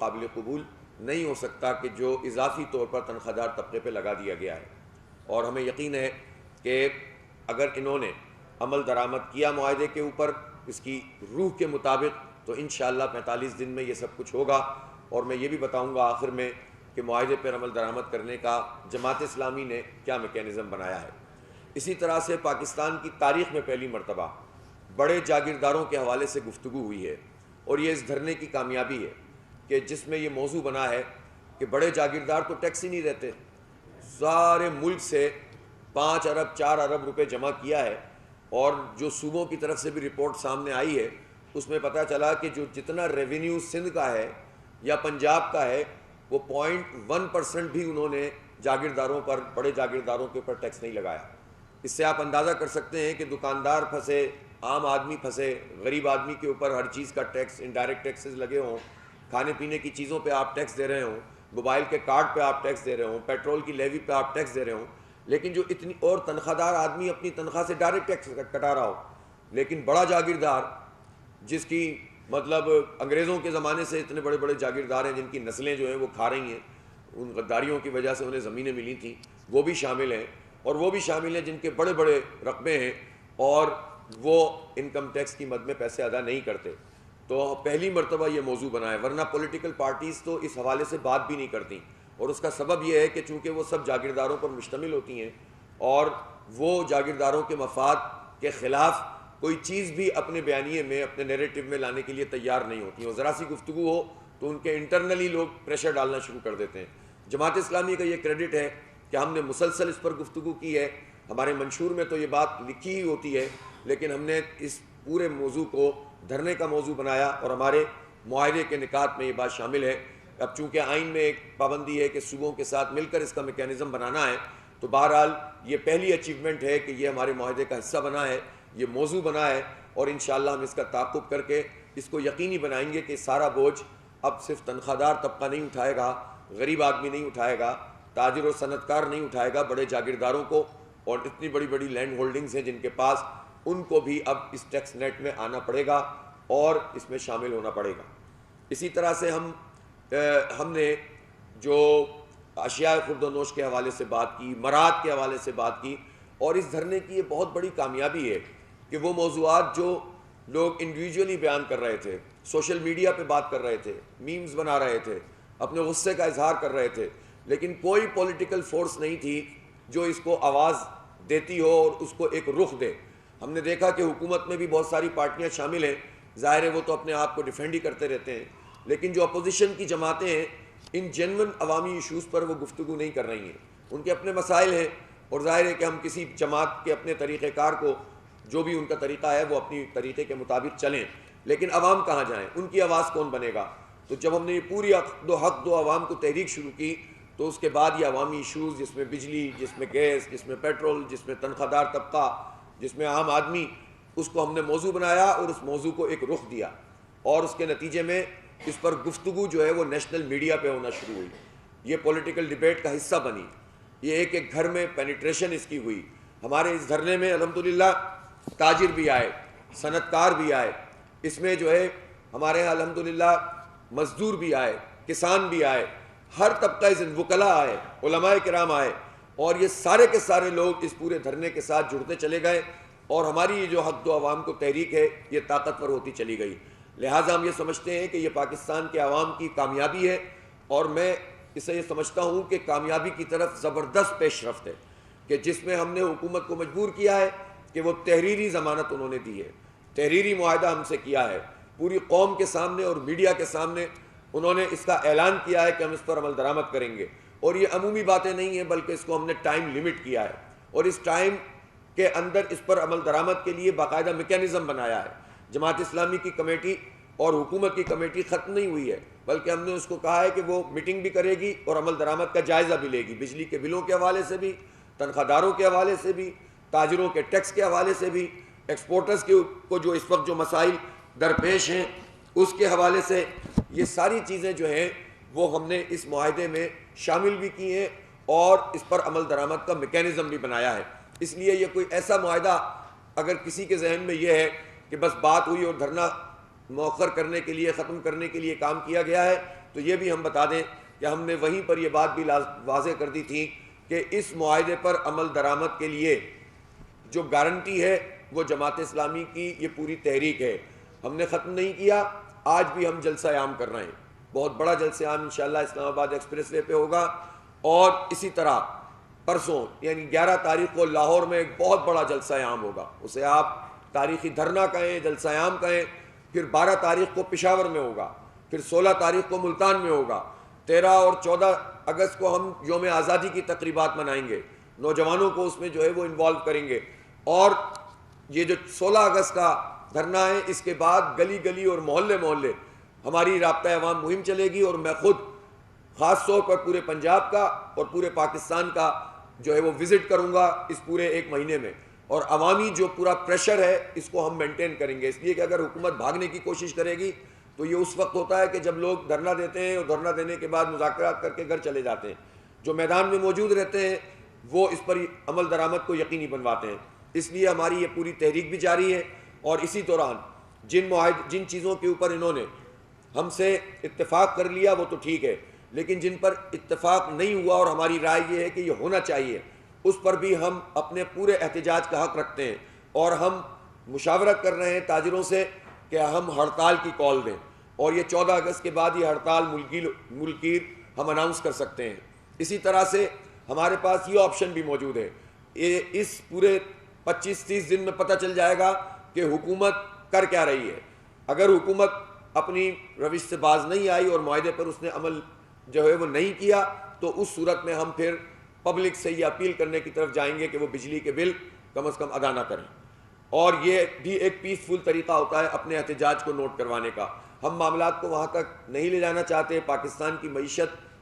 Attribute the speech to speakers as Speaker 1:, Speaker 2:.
Speaker 1: قابل قبول نہیں ہو سکتا کہ جو اضافی طور پر تنخواہ دار طبقے پہ لگا دیا گیا ہے. اور ہمیں یقین ہے کہ اگر انہوں نے عمل درآمد کیا معاہدے کے اوپر اس کی روح کے مطابق تو انشاءاللہ 45 دن میں یہ سب کچھ ہوگا. اور میں یہ بھی بتاؤں گا آخر میں کہ معاہدے پر عمل درآمد کرنے کا جماعت اسلامی نے کیا میکینزم بنایا ہے. اسی طرح سے پاکستان کی تاریخ میں پہلی مرتبہ بڑے جاگیرداروں کے حوالے سے گفتگو ہوئی ہے، اور یہ اس دھرنے کی کامیابی ہے کہ جس میں یہ موضوع بنا ہے کہ بڑے جاگیردار تو ٹیکس ہی نہیں دیتے. سارے ملک سے 5 ارب 4 ارب روپے جمع کیا ہے، اور جو صوبوں کی طرف سے بھی رپورٹ سامنے آئی ہے اس میں پتہ چلا کہ جو جتنا ریونیو سندھ کا ہے یا پنجاب کا ہے وہ 0.1% بھی انہوں نے جاگیرداروں پر، بڑے جاگیرداروں کے اوپر ٹیکس نہیں لگایا. اس سے آپ اندازہ کر سکتے ہیں کہ دکاندار پھنسے، عام آدمی پھنسے، غریب آدمی کے اوپر ہر چیز کا ٹیکس، انڈائریکٹ ٹیکسز لگے ہوں، کھانے پینے کی چیزوں پہ آپ ٹیکس دے رہے ہوں، موبائل کے کارڈ پہ آپ ٹیکس دے رہے ہوں، پیٹرول کی لیوی پہ آپ ٹیکس دے رہے ہوں، لیکن جو اتنی اور تنخواہ دار آدمی اپنی تنخواہ سے ڈائریکٹ ٹیکس کٹا رہا ہو. لیکن بڑا جاگیردار جس کی مطلب انگریزوں کے زمانے سے اتنے بڑے بڑے جاگیردار ہیں جن کی نسلیں جو ہیں وہ کھا رہی ہیں، ان غداریوں کی وجہ سے انہیں زمینیں ملی تھیں، وہ بھی شامل ہیں. اور وہ بھی شامل ہیں جن کے بڑے بڑے رقبے ہیں اور وہ انکم ٹیکس کی مد میں پیسے ادا نہیں کرتے. تو پہلی مرتبہ یہ موضوع بنا ہے، ورنہ پولیٹیکل پارٹیز تو اس حوالے سے بات بھی نہیں کرتی. اور اس کا سبب یہ ہے کہ چونکہ وہ سب جاگیرداروں پر مشتمل ہوتی ہیں اور وہ جاگیرداروں کے مفاد کے خلاف کوئی چیز بھی اپنے بیانیے میں، اپنے نیریٹو میں لانے کے لیے تیار نہیں ہوتی ہیں. اور ذرا سی گفتگو ہو تو ان کے انٹرنلی لوگ پریشر ڈالنا شروع کر دیتے ہیں. جماعت اسلامی کا یہ کریڈٹ ہے کہ ہم نے مسلسل اس پر گفتگو کی ہے. ہمارے منشور میں تو یہ بات لکھی ہی ہوتی ہے، لیکن ہم نے اس پورے موضوع کو دھرنے کا موضوع بنایا اور ہمارے معاہدے کے نکات میں یہ بات شامل ہے. اب چونکہ آئین میں ایک پابندی ہے کہ صوبوں کے ساتھ مل کر اس کا میکینزم بنانا ہے، تو بہرحال یہ پہلی اچیومنٹ ہے کہ یہ ہمارے معاہدے کا حصہ بنا ہے، یہ موضوع بنا ہے. اور انشاءاللہ ہم اس کا تعاقب کر کے اس کو یقینی بنائیں گے کہ سارا بوجھ اب صرف تنخواہ دار طبقہ نہیں اٹھائے گا، غریب آدمی نہیں اٹھائے گا، تاجر و صنعت کار نہیں اٹھائے گا، بڑے جاگیرداروں کو اور اتنی بڑی بڑی لینڈ ہولڈنگز ہیں جن کے پاس، ان کو بھی اب اس ٹیکس نیٹ میں آنا پڑے گا اور اس میں شامل ہونا پڑے گا. اسی طرح سے ہم نے جو اشیاء خورد و نوش کے حوالے سے بات کی، مراد کے حوالے سے بات کی. اور اس دھرنے کی یہ بہت بڑی کامیابی ہے کہ وہ موضوعات جو لوگ انڈیویجولی بیان کر رہے تھے، سوشل میڈیا پہ بات کر رہے تھے، میمز بنا رہے تھے، اپنے غصے کا اظہار کر رہے تھے، لیکن کوئی پولیٹیکل فورس نہیں تھی جو اس کو آواز دیتی ہو اور اس کو ایک رخ دے. ہم نے دیکھا کہ حکومت میں بھی بہت ساری پارٹیاں شامل ہیں، ظاہر ہے وہ تو اپنے آپ کو ڈیفینڈ ہی کرتے رہتے ہیں، لیکن جو اپوزیشن کی جماعتیں ہیں ان جینون عوامی ایشوز پر وہ گفتگو نہیں کر رہی ہیں. ان کے اپنے مسائل ہیں، اور ظاہر ہے کہ ہم کسی جماعت کے اپنے طریقہ کار کو، جو بھی ان کا طریقہ ہے وہ اپنی طریقے کے مطابق چلیں، لیکن عوام کہاں جائیں، ان کی آواز کون بنے گا. تو جب ہم نے یہ پوری حق دو عوام کو تحریک شروع کی تو اس کے بعد یہ عوامی ایشوز، جس میں بجلی، جس میں گیس، جس میں پیٹرول، جس میں تنخواہ دار طبقہ، جس میں عام آدمی، اس کو ہم نے موضوع بنایا اور اس موضوع کو ایک رخ دیا. اور اس کے نتیجے میں اس پر گفتگو جو ہے وہ نیشنل میڈیا پہ ہونا شروع ہوئی، یہ پولیٹیکل ڈیبیٹ کا حصہ بنی، یہ ایک ایک گھر میں پینیٹریشن اس کی ہوئی. ہمارے اس دھرنے میں الحمدللہ تاجر بھی آئے، صنعت کار بھی آئے، اس میں جو ہے ہمارے یہاں الحمدللہ مزدور بھی آئے، کسان بھی آئے، ہر طبقہ وکلاء آئے، علماء کرام آئے، اور یہ سارے کے سارے لوگ اس پورے دھرنے کے ساتھ جڑتے چلے گئے. اور ہماری یہ جو حق دو عوام کو تحریک ہے یہ طاقتور ہوتی چلی گئی. لہٰذا ہم یہ سمجھتے ہیں کہ یہ پاکستان کے عوام کی کامیابی ہے، اور میں اسے یہ سمجھتا ہوں کہ کامیابی کی طرف زبردست پیش رفت ہے کہ جس میں ہم نے حکومت کو مجبور کیا ہے کہ وہ تحریری ضمانت انہوں نے دی ہے، تحریری معاہدہ ہم سے کیا ہے، پوری قوم کے سامنے اور میڈیا کے سامنے انہوں نے اس کا اعلان کیا ہے کہ ہم اس پر عمل درآمد کریں گے. اور یہ عمومی باتیں نہیں ہیں بلکہ اس کو ہم نے ٹائم لیمٹ کیا ہے، اور اس ٹائم کے اندر اس پر عمل درآمد کے لیے باقاعدہ میکینزم بنایا ہے. جماعت اسلامی کی کمیٹی اور حکومت کی کمیٹی ختم نہیں ہوئی ہے، بلکہ ہم نے اس کو کہا ہے کہ وہ میٹنگ بھی کرے گی اور عمل درآمد کا جائزہ بھی لے گی، بجلی کے بلوں کے حوالے سے بھی، تنخواہ داروں کے حوالے سے بھی، تاجروں کے ٹیکس کے حوالے سے بھی، ایکسپورٹرز کو جو اس وقت جو مسائل درپیش ہیں اس کے حوالے سے. یہ ساری چیزیں جو ہیں وہ ہم نے اس معاہدے میں شامل بھی کی ہیں اور اس پر عمل درآمد کا میکینزم بھی بنایا ہے. اس لیے یہ کوئی ایسا معاہدہ اگر کسی کے ذہن میں یہ ہے کہ بس بات ہوئی اور دھرنا مؤخر کرنے کے لیے، ختم کرنے کے لیے کام کیا گیا ہے، تو یہ بھی ہم بتا دیں کہ ہم نے وہیں پر یہ بات بھی واضح کر دی تھی کہ اس معاہدے پر عمل درآمد کے لیے جو گارنٹی ہے وہ جماعت اسلامی کی یہ پوری تحریک ہے. ہم نے ختم نہیں کیا, آج بھی ہم جلسہ عام کر رہے ہیں, بہت بڑا جلسہ عام انشاءاللہ اسلام آباد ایکسپریس وے پہ ہوگا, اور اسی طرح پرسوں یعنی 11 تاریخ کو لاہور میں ایک بہت بڑا جلسہ عام ہوگا, اسے آپ تاریخی دھرنا کہیں, جلسہ عام کہیں. پھر 12 تاریخ کو پشاور میں ہوگا, پھر 16 تاریخ کو ملتان میں ہوگا, 13 اور 14 اگست کو ہم یوم آزادی کی تقریبات منائیں گے, نوجوانوں کو اس میں جو ہے وہ انوالو کریں گے. اور یہ جو 16 اگست کا دھرنا ہے, اس کے بعد گلی گلی اور محلے محلے ہماری رابطہ عوام مہم چلے گی, اور میں خود خاص طور پر پورے پنجاب کا اور پورے پاکستان کا جو ہے وہ وزٹ کروں گا اس پورے ایک مہینے میں. اور عوامی جو پورا پریشر ہے اس کو ہم مینٹین کریں گے, اس لیے کہ اگر حکومت بھاگنے کی کوشش کرے گی تو یہ اس وقت ہوتا ہے کہ جب لوگ دھرنا دیتے ہیں اور دھرنا دینے کے بعد مذاکرات کر کے گھر چلے جاتے ہیں. جو میدان میں موجود رہتے ہیں وہ اس پر عمل درآمد کو یقینی بنواتے ہیں. اس لیے ہماری یہ پوری تحریک بھی جاری ہے, اور اسی دوران جن چیزوں کے اوپر انہوں نے ہم سے اتفاق کر لیا وہ تو ٹھیک ہے, لیکن جن پر اتفاق نہیں ہوا اور ہماری رائے یہ ہے کہ یہ ہونا چاہیے, اس پر بھی ہم اپنے پورے احتجاج کا حق رکھتے ہیں. اور ہم مشاورت کر رہے ہیں تاجروں سے کہ ہم ہڑتال کی کال دیں, اور یہ 14 اگست کے بعد یہ ہڑتال ملکیر ہم اناؤنس کر سکتے ہیں. اسی طرح سے ہمارے پاس یہ آپشن بھی موجود ہے, اس پورے 25-30 دن میں پتہ چل جائے گا کہ حکومت کر کیا رہی ہے. اگر حکومت اپنی روش سے باز نہیں آئی اور معاہدے پر اس نے عمل جو ہے وہ نہیں کیا, تو اس صورت میں ہم پھر پبلک سے یہ اپیل کرنے کی طرف جائیں گے کہ وہ بجلی کے بل کم از کم ادا نہ کریں. اور یہ بھی ایک پیسفل طریقہ ہوتا ہے اپنے احتجاج کو نوٹ کروانے کا. ہم معاملات کو وہاں تک نہیں لے جانا چاہتے. پاکستان کی معیشت